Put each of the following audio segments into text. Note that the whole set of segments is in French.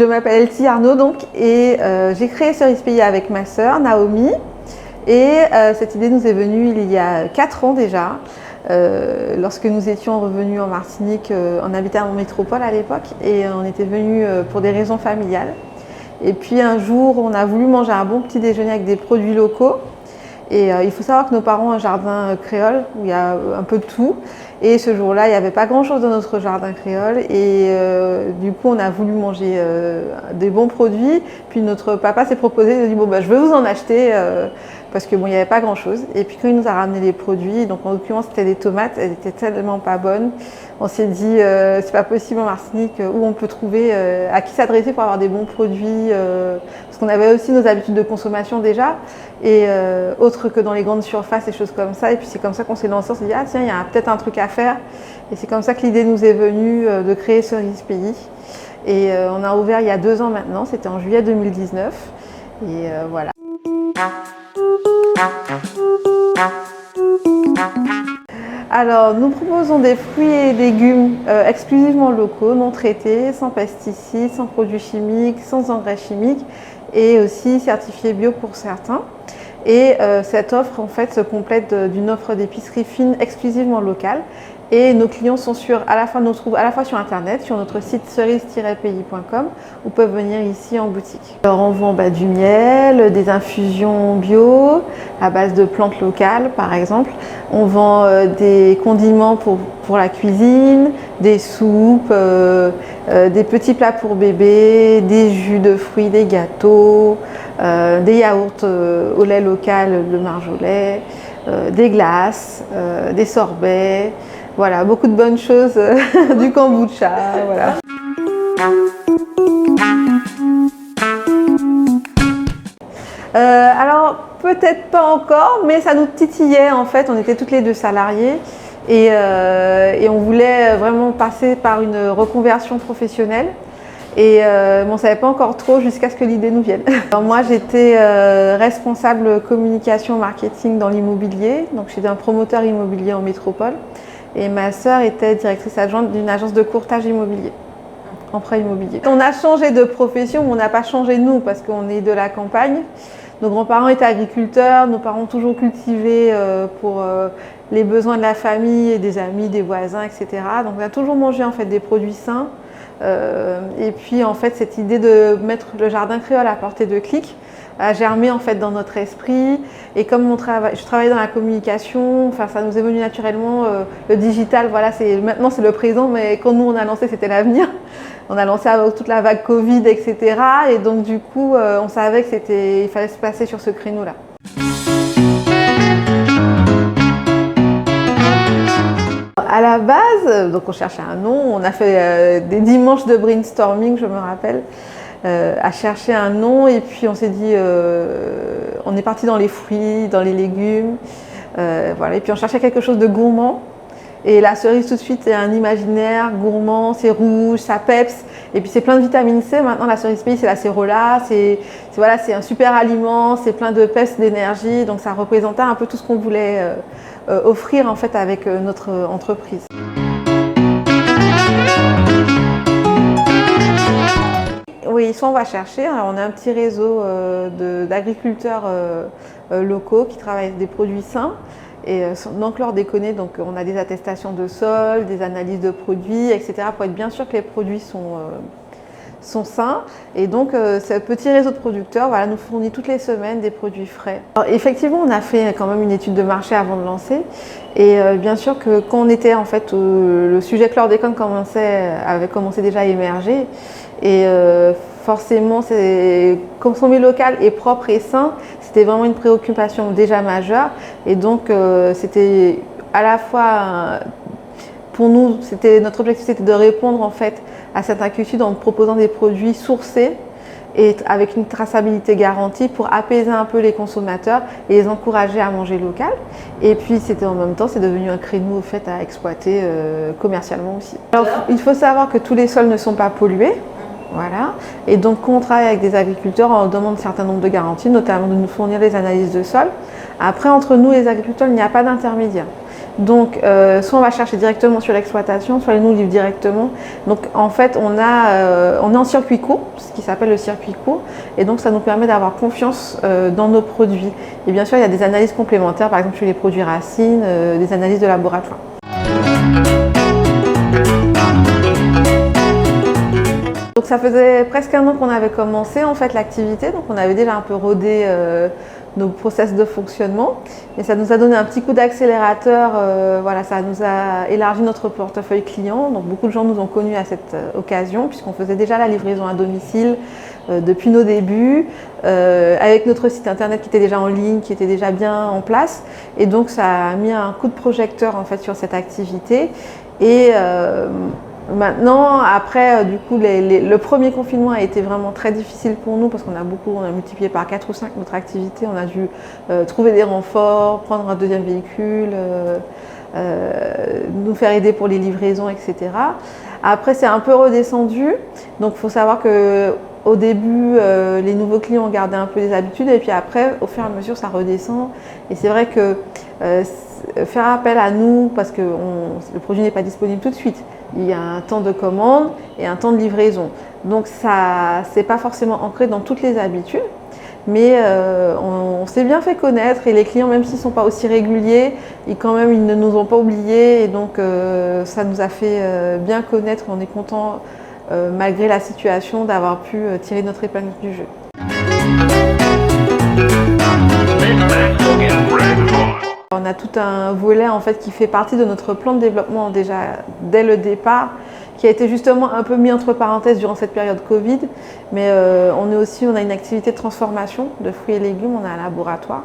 Je m'appelle Elsie Arnaud donc, et j'ai créé Cerise Pays avec ma sœur Naomi. Et cette idée nous est venue il y a 4 ans déjà, lorsque nous étions revenus en Martinique. On habitait en métropole à l'époque et on était venus pour des raisons familiales. Et puis un jour, on a voulu manger un bon petit déjeuner avec des produits locaux. Et il faut savoir que nos parents ont un jardin créole où il y a un peu de tout. Et ce jour-là, il n'y avait pas grand-chose dans notre jardin créole. Et du coup, on a voulu manger des bons produits. Puis notre papa s'est proposé, il a dit bon, je vais vous en acheter parce que bon, il n'y avait pas grand-chose. Et puis quand il nous a ramené les produits, donc en l'occurrence c'était des tomates, elles étaient tellement pas bonnes. On s'est dit c'est pas possible en Martinique où on peut trouver à qui s'adresser pour avoir des bons produits. Parce qu'on avait aussi nos habitudes de consommation déjà. Et autre que dans les grandes surfaces et choses comme ça. Et puis c'est comme ça qu'on s'est lancé, on s'est dit ah tiens, il y a peut-être un truc à faire. Et c'est comme ça que l'idée nous est venue de créer Cerise Pays. Et on a ouvert il y a 2 ans maintenant, c'était en juillet 2019. Et voilà. Alors nous proposons des fruits et légumes exclusivement locaux, non traités, sans pesticides, sans produits chimiques, sans engrais chimiques et aussi certifiés bio pour certains. Et cette offre en fait se complète d'une offre d'épicerie fine exclusivement locale. Et nos clients sont nous trouvent à la fois sur internet, sur notre site cerise-pays.com, ou peuvent venir ici en boutique. Alors on vend du miel, des infusions bio à base de plantes locales par exemple. On vend des condiments pour la cuisine, des soupes, des petits plats pour bébés, des jus de fruits, des gâteaux, des yaourts au lait local, le marjolait, des glaces, des sorbets. Voilà, beaucoup de bonnes choses, du kombucha, voilà. Alors, peut-être pas encore, mais ça nous titillait en fait. On était toutes les 2 salariées et on voulait vraiment passer par une reconversion professionnelle. Et on ne savait pas encore trop jusqu'à ce que l'idée nous vienne. Alors moi j'étais responsable communication marketing dans l'immobilier, donc j'étais un promoteur immobilier en métropole. Et ma sœur était directrice adjointe d'une agence de courtage immobilier, emprunt immobilier. On a changé de profession, mais on n'a pas changé nous parce qu'on est de la campagne. Nos grands-parents étaient agriculteurs, nos parents ont toujours cultivé pour les besoins de la famille et des amis, des voisins, etc. Donc on a toujours mangé en fait des produits sains. Et puis en fait cette idée de mettre le jardin créole à portée de clic a germé en fait dans notre esprit. Et comme je travaillais dans la communication, enfin ça nous est venu naturellement. Le digital, voilà, maintenant c'est le présent, mais quand nous on a lancé c'était l'avenir. On a lancé avec toute la vague Covid, etc. Et donc du coup on savait qu'il fallait se passer sur ce créneau-là. À la base, donc on cherchait un nom, on a fait des dimanches de brainstorming, je me rappelle, à chercher un nom. Et puis on s'est dit, on est parti dans les fruits, dans les légumes, voilà. Et puis on cherchait quelque chose de gourmand. Et la cerise tout de suite c'est un imaginaire gourmand, c'est rouge, ça peps. Et puis c'est plein de vitamine C. Maintenant la cerise pays c'est l'acérola, voilà, c'est un super aliment, c'est plein de peps, d'énergie. Donc ça représentait un peu tout ce qu'on voulait offrir en fait avec notre entreprise. Oui, soit on va chercher. Alors, on a un petit réseau d'agriculteurs locaux qui travaillent avec des produits sains. Et sans leur déconner, donc on a des attestations de sol, des analyses de produits, etc. pour être bien sûr que les produits sont sains. Et donc ce petit réseau de producteurs nous fournit toutes les semaines des produits frais. Alors, effectivement, on a fait quand même une étude de marché avant de lancer. Et bien sûr que quand on était en fait le sujet chlordécone avait commencé déjà à émerger. Et forcément, consommer local et propre et sain, c'était vraiment une préoccupation déjà majeure. Et donc, c'était à la fois, pour nous, notre objectif c'était de répondre en fait à cette inquiétude en proposant des produits sourcés et avec une traçabilité garantie pour apaiser un peu les consommateurs et les encourager à manger local. Et puis en même temps, c'est devenu un créneau au fait à exploiter commercialement aussi. Alors, il faut savoir que tous les sols ne sont pas pollués. Voilà. Et donc, quand on travaille avec des agriculteurs, on demande un certain nombre de garanties, notamment de nous fournir les analyses de sol. Après, entre nous, les agriculteurs, il n'y a pas d'intermédiaire. Donc, soit on va chercher directement sur l'exploitation, soit ils nous livrent directement. Donc, en fait, on est en circuit court, ce qui s'appelle le circuit court. Et donc, ça nous permet d'avoir confiance dans nos produits. Et bien sûr, il y a des analyses complémentaires, par exemple sur les produits racines, des analyses de laboratoire. Donc ça faisait presque un an qu'on avait commencé en fait l'activité, donc on avait déjà un peu rodé nos process de fonctionnement et ça nous a donné un petit coup d'accélérateur, voilà, ça nous a élargi notre portefeuille client, donc beaucoup de gens nous ont connus à cette occasion puisqu'on faisait déjà la livraison à domicile depuis nos débuts, avec notre site internet qui était déjà en ligne, qui était déjà bien en place et donc ça a mis un coup de projecteur en fait sur cette activité et maintenant, après, du coup, le premier confinement a été vraiment très difficile pour nous parce qu'on a multiplié par 4 ou 5 notre activité. On a dû trouver des renforts, prendre un deuxième véhicule, nous faire aider pour les livraisons, etc. Après, c'est un peu redescendu. Donc, il faut savoir qu'au début, les nouveaux clients ont gardé un peu des habitudes et puis après, au fur et à mesure, ça redescend. Et c'est vrai que faire appel à nous parce que le produit n'est pas disponible tout de suite. Il y a un temps de commande et un temps de livraison. Donc ça, c'est pas forcément ancré dans toutes les habitudes, mais on s'est bien fait connaître et les clients, même s'ils ne sont pas aussi réguliers, ils ne nous ont pas oubliés et donc ça nous a fait bien connaître. On est content, malgré la situation, d'avoir pu tirer notre épingle du jeu. On a tout un volet en fait qui fait partie de notre plan de développement déjà dès le départ, qui a été justement un peu mis entre parenthèses durant cette période Covid. Mais on a une activité de transformation de fruits et légumes, on a un laboratoire.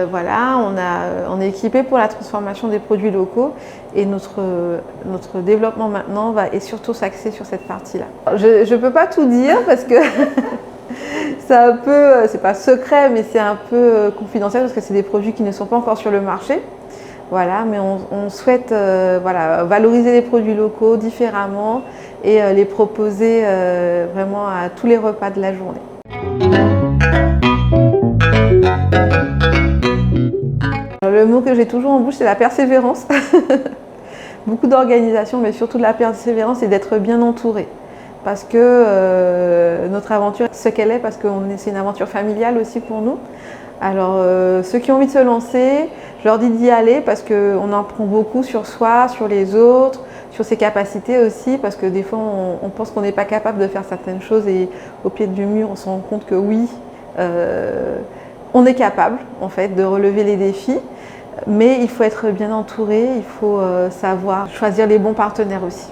Voilà, on est équipé pour la transformation des produits locaux et notre développement maintenant va surtout s'axer sur cette partie-là. Je ne peux pas tout dire parce que c'est pas secret, mais c'est un peu confidentiel parce que c'est des produits qui ne sont pas encore sur le marché. Voilà, mais on souhaite voilà, valoriser les produits locaux différemment et les proposer vraiment à tous les repas de la journée. Le mot que j'ai toujours en bouche, c'est la persévérance. Beaucoup d'organisation, mais surtout de la persévérance et d'être bien entouré. Parce que notre aventure, ce qu'elle est, parce que c'est une aventure familiale aussi pour nous. Alors, ceux qui ont envie de se lancer, je leur dis d'y aller parce qu'on en apprend beaucoup sur soi, sur les autres, sur ses capacités aussi, parce que des fois, on pense qu'on n'est pas capable de faire certaines choses et au pied du mur, on se rend compte que oui, on est capable en fait de relever les défis, mais il faut être bien entouré, il faut savoir choisir les bons partenaires aussi.